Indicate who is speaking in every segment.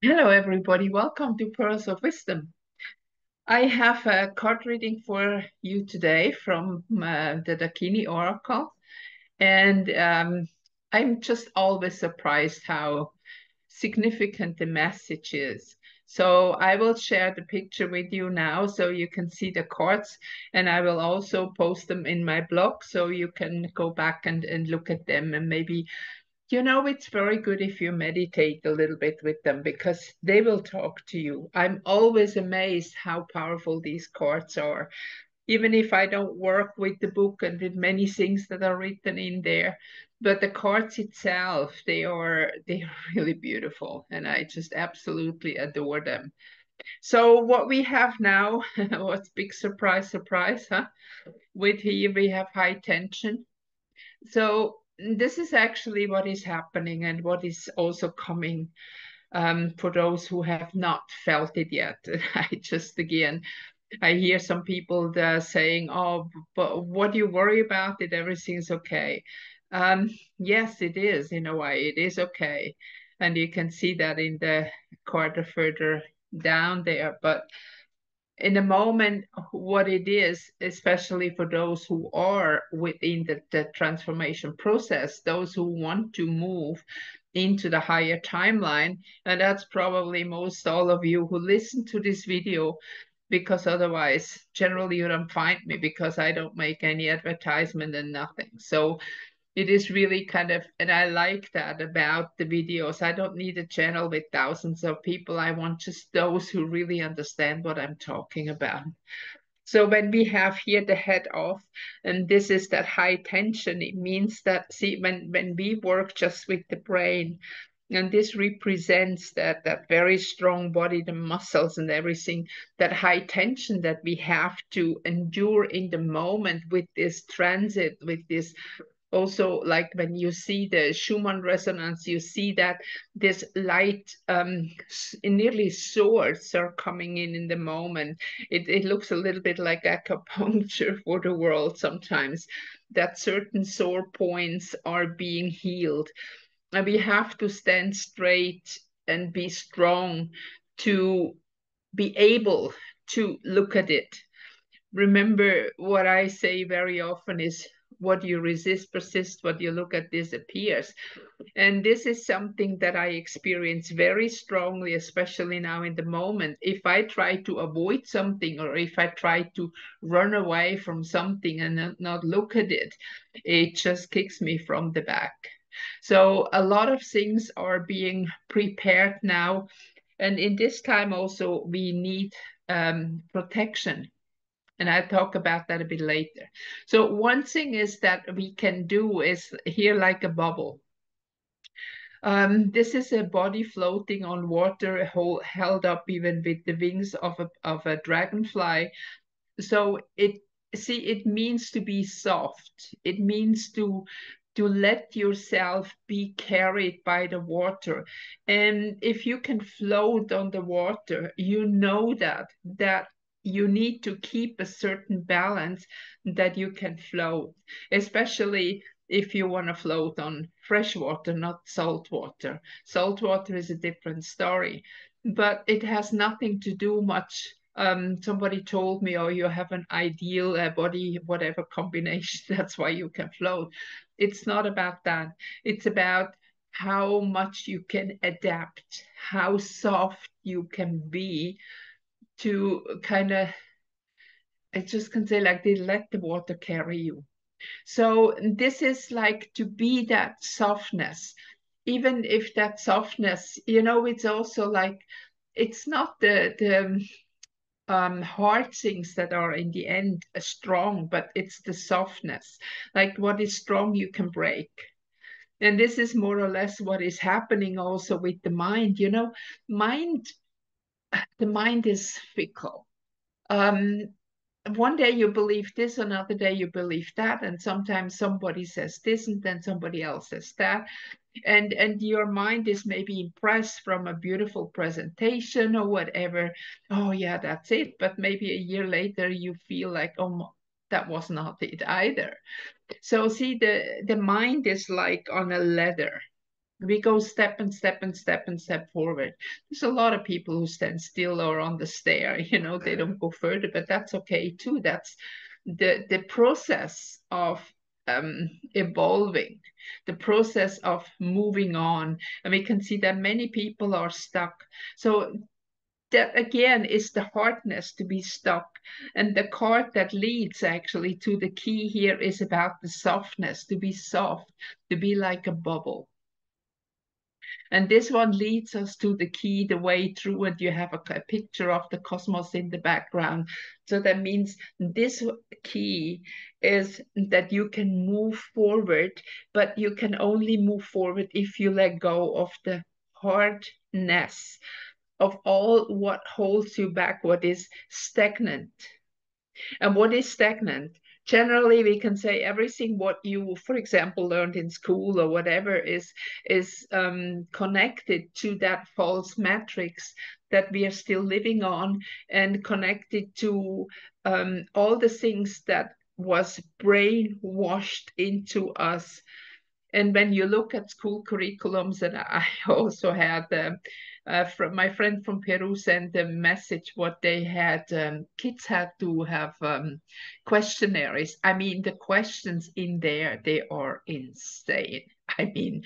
Speaker 1: Hello, everybody. Welcome to Pearls of Wisdom. I have a card reading for you today from the Dakini Oracle, and I'm just always surprised how significant the message is. So I will share the picture with you now so you can see the cards, and I will also post them in my blog so you can go back and look at them and maybe it's very good if you meditate a little bit with them because they will talk to you. I'm always amazed how powerful these cards are. Even if I don't work with the book and with many things that are written in there, but the cards itself, they are really beautiful and I just absolutely adore them. So what we have now, what's big surprise, huh? With here we have high tension. So this is actually what is happening and what is also coming for those who have not felt it yet. I hear some people saying, "Oh, but what do you worry about it? Everything's okay." Yes, it is in a way. It is okay, and you can see that in the quarter further down there. But in a moment what it is, especially for those who are within the transformation process, those who want to move into the higher timeline. And that's probably most all of you who listen to this video, because otherwise, generally, you don't find me because I don't make any advertisement and nothing. So it is really kind of, and I like that about the videos. I don't need a channel with thousands of people. I want just those who really understand what I'm talking about. So when we have here the head off, and this is that high tension, it means that, see, when we work just with the brain, and this represents that very strong body, the muscles and everything, that high tension that we have to endure in the moment with this transit, with this also, like when you see the Schumann resonance, you see that this light, nearly swords are coming in the moment. It looks a little bit like acupuncture for the world sometimes, that certain sore points are being healed. And we have to stand straight and be strong to be able to look at it. Remember, what I say very often is what you resist persists, what you look at disappears. And this is something that I experience very strongly, especially now in the moment. If I try to avoid something or if I try to run away from something and not look at it, it just kicks me from the back. So a lot of things are being prepared now. And in this time also, we need protection, and I'll talk about that a bit later. So one thing is that we can do is here like a bubble. This is a body floating on water, held up even with the wings of a dragonfly. So it means to be soft. It means to let yourself be carried by the water. And if you can float on the water, you know that you need to keep a certain balance that you can float, especially if you want to float on fresh water, not salt water. Salt water is a different story, but it has nothing to do much. Somebody told me, oh, you have an ideal body, whatever combination, that's why you can float. It's not about that. It's about how much you can adapt, how soft you can be to kind of, I just can say like they let the water carry you. So this is like to be that softness, even if that softness, it's also like, it's not the hard things that are in the end strong, but it's the softness. Like what is strong, you can break. And this is more or less what is happening also with the mind. Mind, the mind is fickle. Um, one day you believe this, another day you believe that, and sometimes somebody says this and then somebody else says that. And your mind is maybe impressed from a beautiful presentation or whatever. Oh yeah, that's it. But maybe a year later you feel like, oh, that was not it either. So see, the mind is like on a ladder, We go step and step and step and step forward. There's a lot of people who stand still or on the stair, they don't go further, but that's okay too. That's the process of evolving, the process of moving on. And we can see that many people are stuck. So that again is the hardness to be stuck. And the card that leads actually to the key here is about the softness, to be soft, to be like a bubble. And this one leads us to the key, the way through, and you have a picture of the cosmos in the background. So that means this key is that you can move forward, but you can only move forward if you let go of the hardness of all what holds you back, what is stagnant. And what is stagnant? Generally, we can say everything what you, for example, learned in school or whatever is connected to that false matrix that we are still living on, and connected to all the things that was brainwashed into us. And when you look at school curriculums, and I also had from my friend from Peru sent a message what they had. Kids had to have questionnaires. I mean, the questions in there, they are insane. I mean,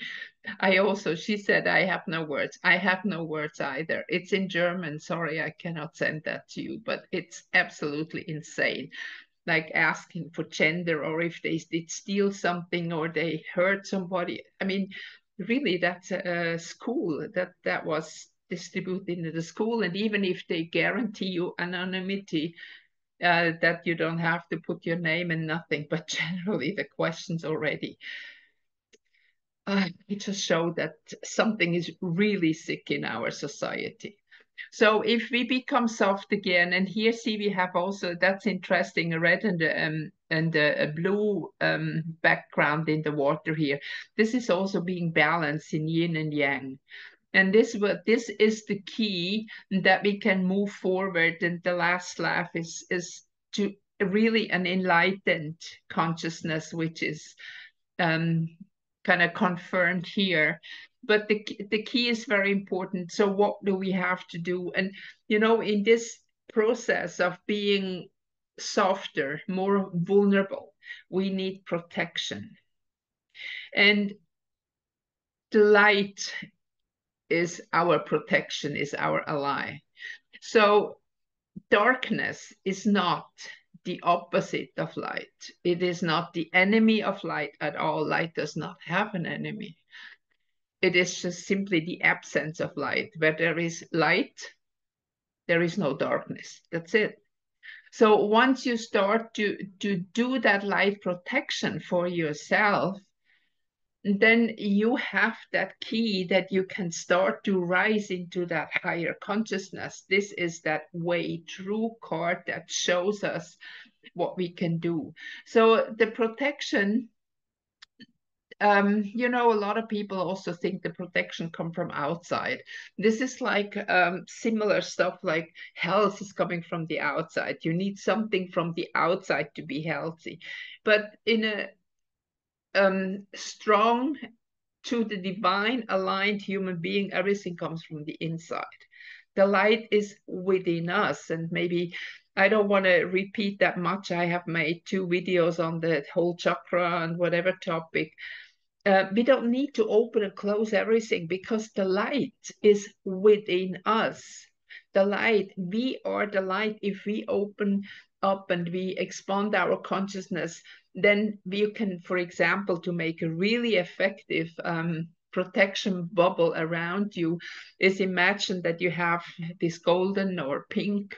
Speaker 1: she said, I have no words. I have no words either. It's in German. Sorry, I cannot send that to you, but it's absolutely insane, like asking for gender, or if they did steal something or they hurt somebody. I mean, really, that's a school that was distributed into the school. And even if they guarantee you anonymity, that you don't have to put your name and nothing, but generally the questions already, it just show that something is really sick in our society. So if we become soft again, and here see we have also, that's interesting, a red and a blue background in the water here. This is also being balanced in yin and yang. And this is the key that we can move forward. And the last laugh is to really an enlightened consciousness, which is kind of confirmed here. But the key is very important. So what do we have to do? And, in this process of being softer, more vulnerable, we need protection. And the light is our protection, is our ally. So darkness is not the opposite of light. It is not the enemy of light at all. Light does not have an enemy. It is just simply the absence of light. Where there is light, there is no darkness. That's it. So once you start to do that light protection for yourself, then you have that key that you can start to rise into that higher consciousness. This is that way through card that shows us what we can do. So the protection, a lot of people also think the protection come from outside. This is like similar stuff, like health is coming from the outside. You need something from the outside to be healthy. But in a strong, to the divine aligned human being, everything comes from the inside. The light is within us. And maybe I don't want to repeat that much. I have made 2 videos on the whole chakra and whatever topic. We don't need to open and close everything, because the light is within us. The light, we are the light. If we open up and we expand our consciousness, then we can, for example, to make a really effective protection bubble around you, is imagine that you have this golden or pink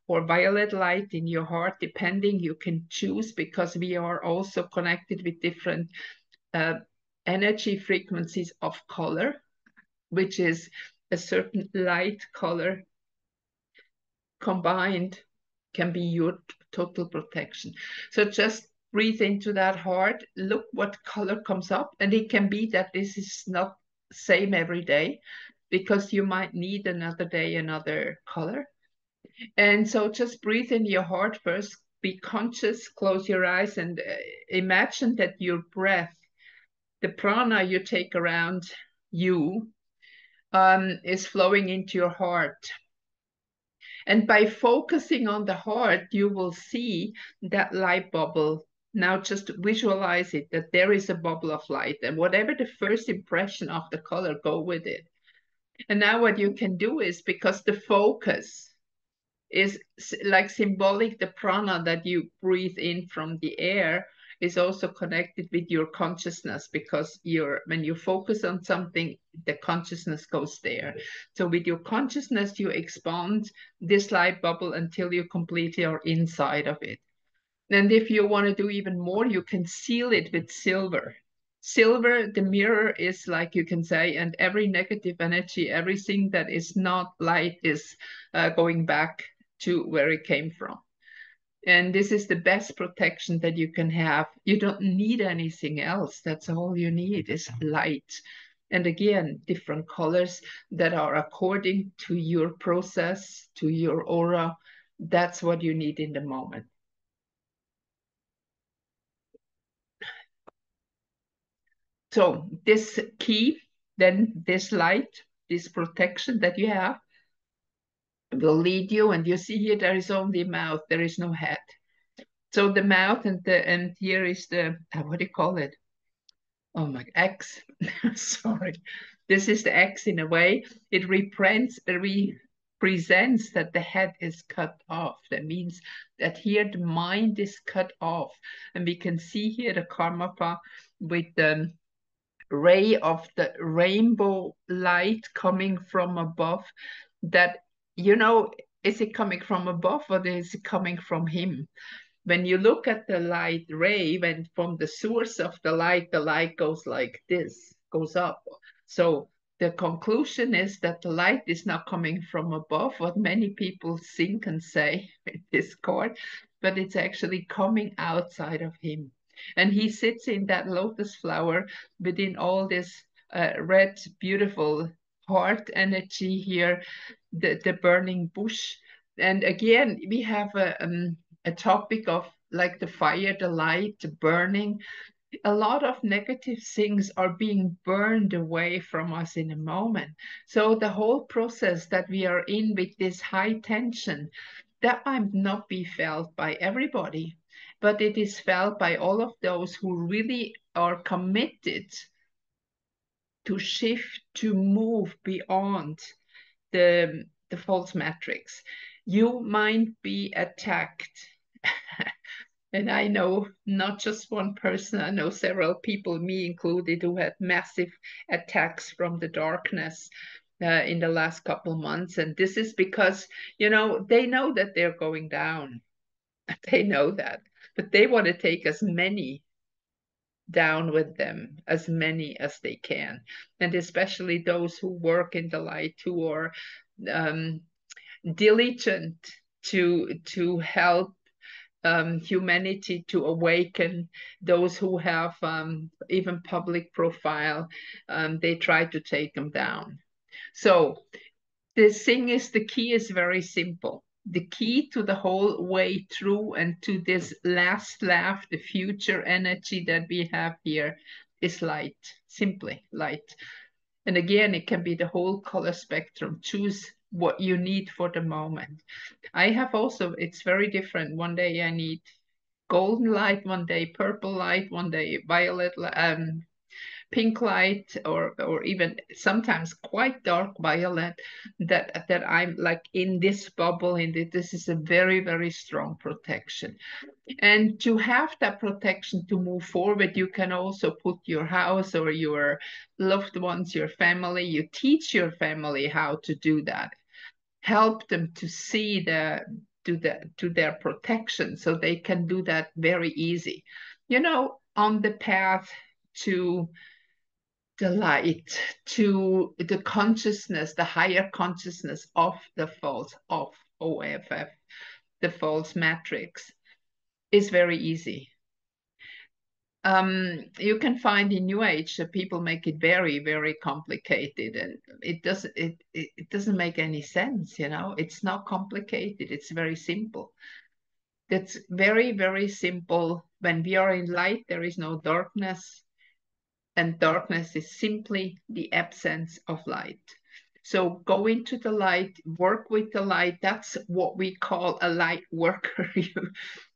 Speaker 1: or violet light in your heart, depending, you can choose, because we are also connected with different energy frequencies of color, which is a certain light color combined can be your total protection. So just breathe into that heart, look what color comes up, and it can be that this is not same every day, because you might need another day another color. And so just breathe in your heart first, be conscious, close your eyes, and imagine that your breath, the prana you take around you is flowing into your heart. And by focusing on the heart, you will see that light bubble. Now just visualize it, that there is a bubble of light, and whatever the first impression of the color, go with it. And now what you can do is, because the focus is like symbolic, the prana that you breathe in from the air is also connected with your consciousness, because when you focus on something, the consciousness goes there. So with your consciousness, you expand this light bubble until you completely are inside of it. And if you want to do even more, you can seal it with silver. Silver, the mirror, is like you can say, and every negative energy, everything that is not light is going back to where it came from. And this is the best protection that you can have. You don't need anything else. That's all you need is light. And again, different colors that are according to your process, to your aura. That's what you need in the moment. So this key, then this light, this protection that you have will lead you. And you see here, there is only mouth, there is no head. So the mouth and here is the, what do you call it? Oh my, X. Sorry. This is the X in a way. It represents that the head is cut off. That means that here the mind is cut off. And we can see here the karmapa with the ray of the rainbow light coming from above. That, is it coming from above or is it coming from him? When you look at the light ray, when from the source of the light goes like this, goes up. So the conclusion is that the light is not coming from above, what many people think and say in Discord, but it's actually coming outside of him. And he sits in that lotus flower within all this red, beautiful heart energy here, the burning bush. And again, we have a topic of like the fire, the light, the burning. A lot of negative things are being burned away from us in a moment. So the whole process that we are in with this high tension, that might not be felt by everybody, but it is felt by all of those who really are committed to shift, to move beyond the false matrix. You might be attacked. And I know not just one person, I know several people, me included, who had massive attacks from the darkness in the last couple months. And this is because, they know that they're going down. They know that. But they want to take as many down with them, as many as they can. And especially those who work in the light, who are diligent to help humanity to awaken, those who have even public profile, they try to take them down. So the key is very simple. The key to the whole way through and to this last laugh, the future energy that we have here, is light, simply light. And again, it can be the whole color spectrum. Choose what you need for the moment. I have also, it's very different. One day I need golden light, one day purple light, one day violet, pink light, or even sometimes quite dark violet, that I'm like in this bubble, this is a very, very strong protection. And to have that protection to move forward, you can also put your house or your loved ones, your family, you teach your family how to do that. Help them to see to their protection, so they can do that very easy. On the path to the light, to the consciousness, the higher consciousness of the false, of OFF, the false matrix, is very easy. You can find in New Age that people make it very, very complicated, and it doesn't make any sense. It's not complicated. It's very simple. That's very, very simple. When we are in light, there is no darkness. and darkness is simply the absence of light. So go into the light, work with the light. That's what we call a light worker.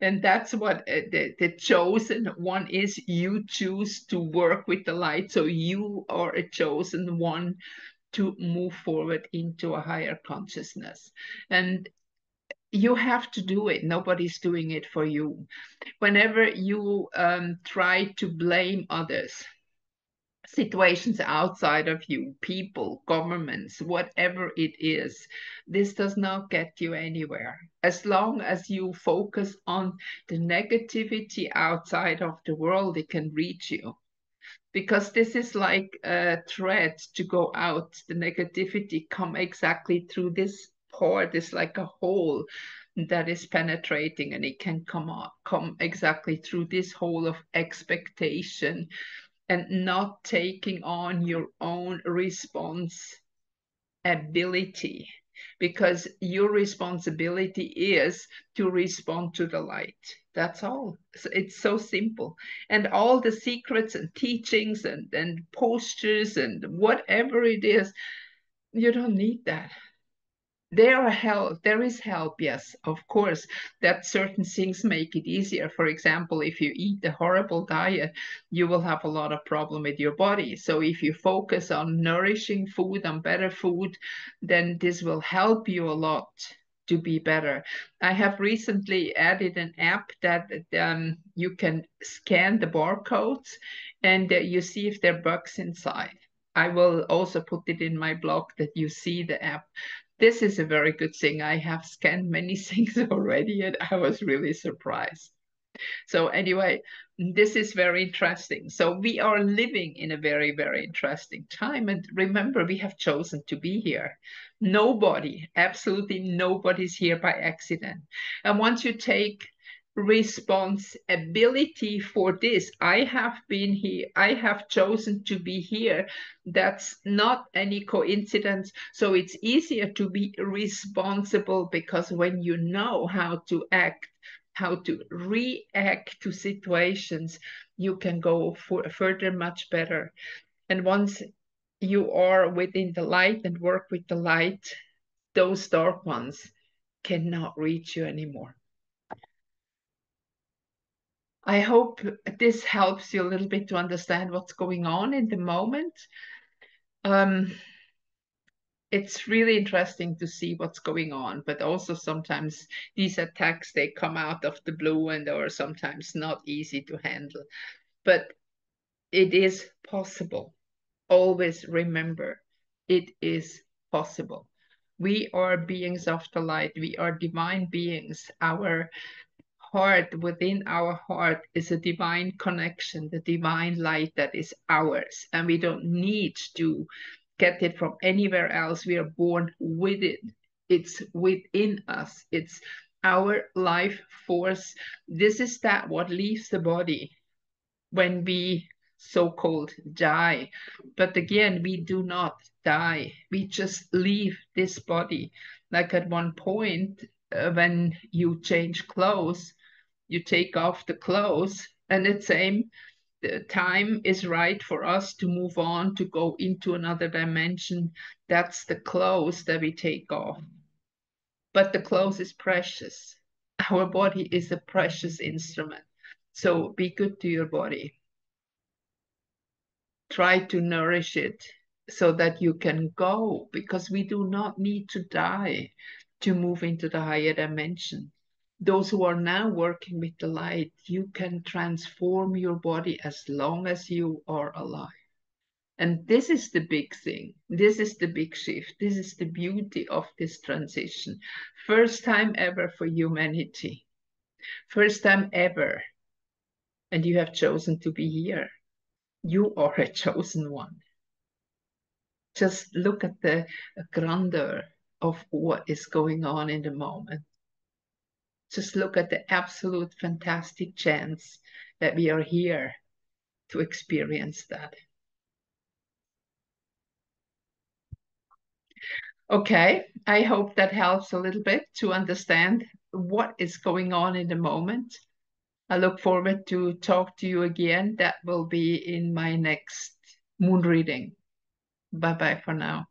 Speaker 1: And that's what the chosen one is. You choose to work with the light. So you are a chosen one to move forward into a higher consciousness. And you have to do it. Nobody's doing it for you. Whenever you try to blame others, situations outside of you, people, governments, whatever it is, this does not get you anywhere. As long as you focus on the negativity outside of the world, it can reach you. Because this is like a thread to go out. The negativity come exactly through this port. It's like a hole that is penetrating, and it can come exactly through this hole of expectation and not taking on your own responsibility, because your responsibility is to respond to the light. That's all. It's so simple. And all the secrets and teachings and postures and whatever it is, you don't need that. There is help, yes, of course, that certain things make it easier. For example, if you eat a horrible diet, you will have a lot of problem with your body. So if you focus on nourishing food, on better food, then this will help you a lot to be better. I have recently added an app that you can scan the barcodes and you see if there are bugs inside. I will also put it in my blog that you see the app. This is a very good thing. I have scanned many things already and I was really surprised. So anyway, this is very interesting. So we are living in a very, very interesting time. And remember, we have chosen to be here. Nobody, absolutely nobody's here by accident. And once you take responsibility for this, I have been here, I have chosen to be here. That's not any coincidence. So it's easier to be responsible, because when you know how to act, how to react to situations, you can go further much better. And once you are within the light and work with the light, those dark ones cannot reach you anymore. I hope this helps you a little bit to understand what's going on in the moment. It's really interesting to see what's going on, but also sometimes these attacks, they come out of the blue and are sometimes not easy to handle. But it is possible. Always remember, it is possible. We are beings of the light. We are divine beings. Our heart, within our heart, is a divine connection, the divine light that is ours. And we don't need to get it from anywhere else. We are born with it. It's within us. It's our life force. This is that what leaves the body when we so-called die. But again, we do not die. We just leave this body. Like at one point, when you change clothes, you take off the clothes, and the same, the time is right for us to move on, to go into another dimension. That's the clothes that we take off. But the clothes is precious. Our body is a precious instrument. So be good to your body. Try to nourish it so that you can go, because we do not need to die to move into the higher dimension. Those who are now working with the light, you can transform your body as long as you are alive. And this is the big thing. This is the big shift. This is the beauty of this transition. First time ever for humanity. First time ever. And you have chosen to be here. You are a chosen one. Just look at the grandeur of what is going on in the moment. Just look at the absolute fantastic chance that we are here to experience that. Okay, I hope that helps a little bit to understand what is going on in the moment. I look forward to talk to you again. That will be in my next moon reading. Bye bye for now.